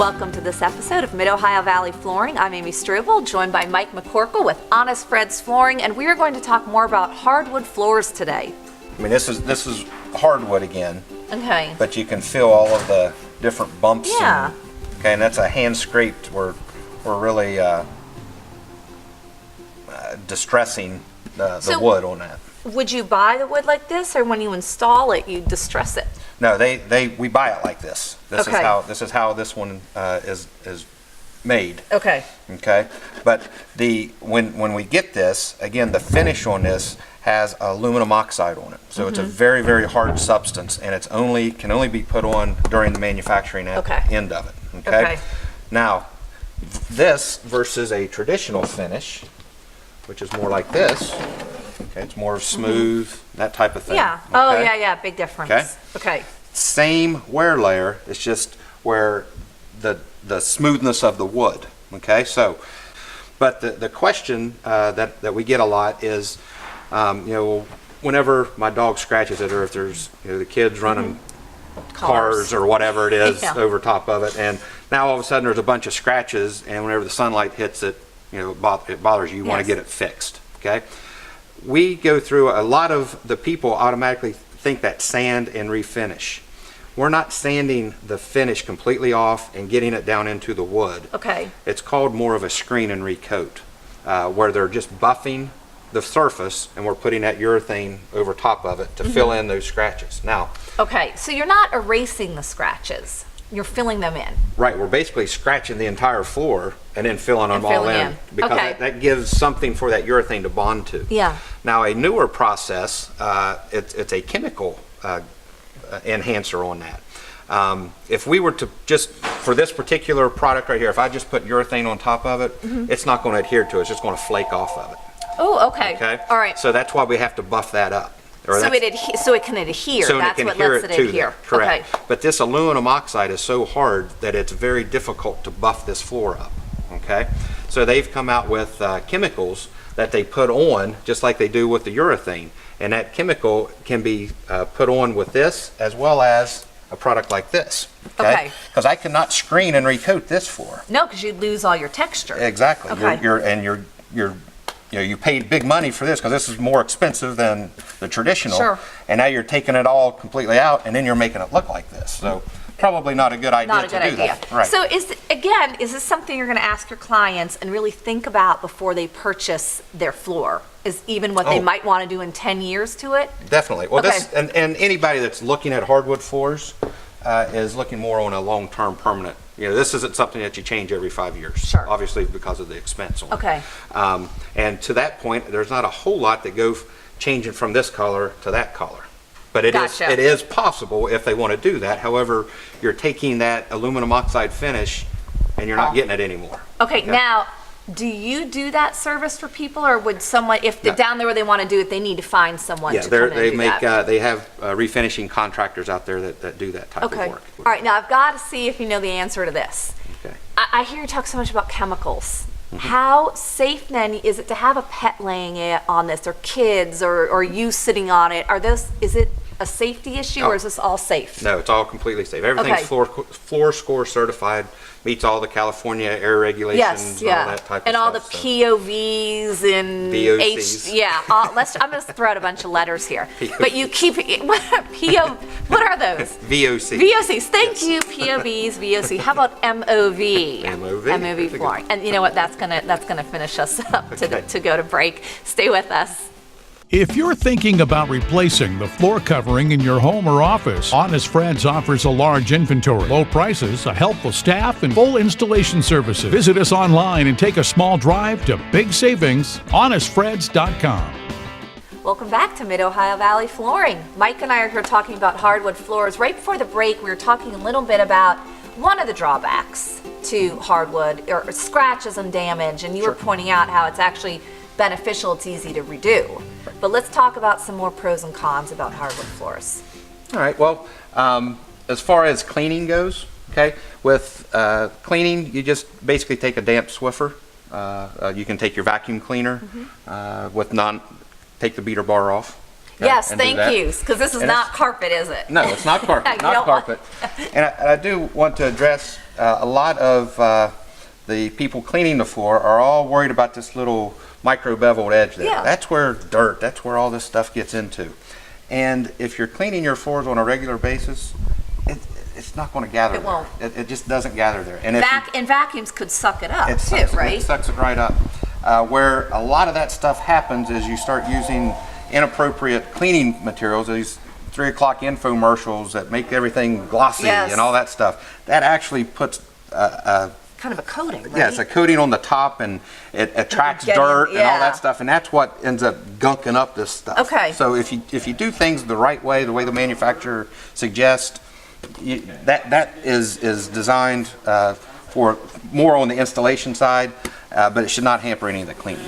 Welcome to this episode of Mid-Ohio Valley Flooring. I'm Amy Strobl, joined by Mike McCorkle with Honest Fred's Flooring, and we are going to talk more about hardwood floors today. I mean, this is hardwood again. Okay. But you can feel all of the different bumps. Yeah. And that's a hand scraped. We're really distressing the wood on that. Would you buy the wood like this, or when you install it, you distress it? No, we buy it like this. This is how this one is made. Okay. Okay. But when we get this, again, the finish on this has aluminum oxide on it. So it's a very, very hard substance, and it's can only be put on during the manufacturing end of it. Okay? Now, this versus a traditional finish, which is more like this. Okay, it's more smooth, that type of thing. Yeah. Okay? Oh, yeah, big difference. Okay. Same wear layer, it's just where the smoothness of the wood. Okay, so, but the question that we get a lot is, whenever my dog scratches it, or if there's the kids running cars or whatever it is over top of it, and now all of a sudden there's a bunch of scratches, and whenever the sunlight hits it, it bothers you. You want to get it fixed. Okay. We go through, a lot of the people automatically think that sand and refinish. We're not sanding the finish completely off and getting it down into the wood. Okay. It's called more of a screen and recoat, where they're just buffing the surface and we're putting that urethane over top of it to fill in those scratches. Now. Okay, so you're not erasing the scratches. You're filling them in. Right, we're basically scratching the entire floor and then filling them all in. Because that gives something for that urethane to bond to. Yeah. Now a newer process, it's a chemical enhancer on that. If we were to just, for this particular product right here, if I just put urethane on top of it, it's not going to adhere to it, it's just going to flake off of it. Oh, okay. Okay. All right. So that's why we have to buff that up. So it can adhere. So that's it can what adhere lets it to adhere. that. Correct. Okay. But this aluminum oxide is so hard that it's very difficult to buff this floor up. Okay. So they've come out with chemicals that they put on, just like they do with the urethane, and that chemical can be put on with this as well as a product like this. Okay. Because I cannot screen and recoat this floor. No, because you'd lose all your texture. Exactly. Okay. You paid big money for this because this is more expensive than the traditional. Sure. And now you're taking it all completely out and then you're making it look like this. So probably not a good idea to do that. Right. So is this something you're going to ask your clients and really think about before they purchase their floor? Is even what they might want to do in 10 years to it? Definitely. Well, this and anybody that's looking at hardwood floors is looking more on a long-term permanent. This isn't something that you change every 5 years. Sure. Obviously because of the expense on it. Okay. And to that point, there's not a whole lot that go changing from this color to that color. But it is possible if they want to do that. However, you're taking that aluminum oxide finish and you're not getting it anymore. Okay. Now, do you do that service for people, or would someone, if they're down there where they want to do it, they need to find someone to come in and do that? They have refinishing contractors out there that do that type of work. All right. Now, I've got to see if you know the answer to this. Okay. I hear you talk so much about chemicals. How safe then is it to have a pet laying it on this, or kids, or you sitting on it? Is it a safety issue, or is this all safe? No, it's all completely safe. Everything's floor score certified, meets all the California air regulations, and all that type of stuff. And all the POVs and VOCs. I'm going to throw out a bunch of letters here. But you keep what are those? VOCs. VOCs. Thank you. POVs, VOC. How about MOV? MOV Flooring. And you know what? That's gonna finish us up to go to break. Stay with us. If you're thinking about replacing the floor covering in your home or office, Honest Fred's offers a large inventory, low prices, a helpful staff, and full installation services. Visit us online and take a small drive to big savings. HonestFreds.com. Welcome back to Mid-Ohio Valley Flooring. Mike and I are here talking about hardwood floors. Right before the break, we were talking a little bit about one of the drawbacks to hardwood, or scratches and damage, and you were pointing out how it's actually beneficial, it's easy to redo. But let's talk about some more pros and cons about hardwood floors. All right, well, as far as cleaning goes, with cleaning, you just basically take a damp Swiffer. You can take your vacuum cleaner take the beater bar off. Yes, thank you, because this is not carpet, is it? No, it's not carpet, not carpet. And I do want to address a lot of the people cleaning the floor are all worried about this little micro beveled edge there. Yeah. That's where dirt, that's where all this stuff gets into. And if you're cleaning your floors on a regular basis, it's not going to gather It won't. there. It just doesn't gather there. And And vacuums could suck it up it too, sucks, right? It sucks it right up. Where a lot of that stuff happens is you start using inappropriate cleaning materials, these 3 o'clock infomercials that make everything glossy Yes. and all that stuff. That actually puts Kind of a coating, right? yeah, it's a coating on the top, and it attracts Getting- dirt and all yeah. that stuff, and that's what ends up gunking up this stuff. Okay. So if you do things the right way, the way the manufacturer suggests, that is designed for more on the installation side, but it should not hamper any of the cleaning.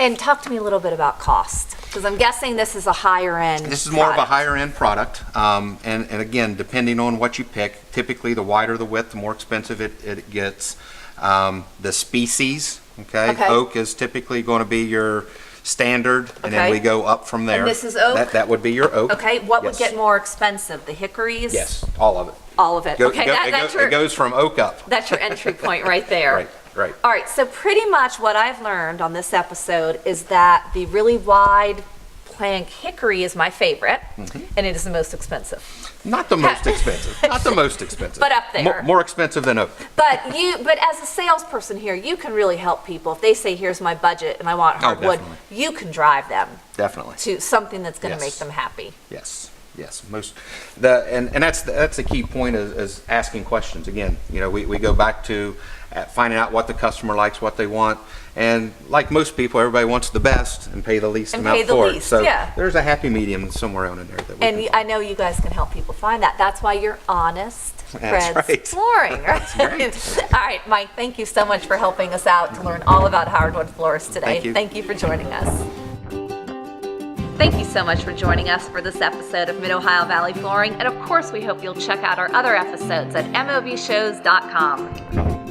And talk to me a little bit about cost, because I'm guessing this is a higher end. This is more of a product. higher end product, and again, depending on what you pick, typically the wider the width, the more expensive it gets. The species, okay? Okay. Oak is typically going to be your standard, and then Okay. we go up from there. And this is oak? That would be your oak. Okay, what would Yes. get more expensive? The hickories? Yes, all of it. All of it. Okay, It goes from oak up. that's your entry point right there. Right, right. All right, so pretty much what I've learned on this episode is that the really wide plank hickory is my favorite, Mm-hmm. and it is the most expensive. Not the most expensive. Not the most expensive. But up there. More expensive than oak. But as a salesperson here, you can really help people. If they say, here's my budget and I want hardwood, definitely. you can drive them Definitely. to something that's going to Yes. make them happy. Yes, yes. And that's the key point is asking questions. Again, we go back to finding out what the customer likes, what they want, and like most people, everybody wants the best and pay the least And amount pay the for least, it. So yeah. there's a happy medium somewhere on in there that we And can I know you guys can help people find that. That's why you're Honest That's Fred's right. Flooring. Right? That's All right, Mike, thank you so much for helping us out to learn all about hardwood floors today. Thank you. For joining us. Thank you so much for joining us for this episode of Mid-Ohio Valley Flooring. And of course, we hope you'll check out our other episodes at movshows.com.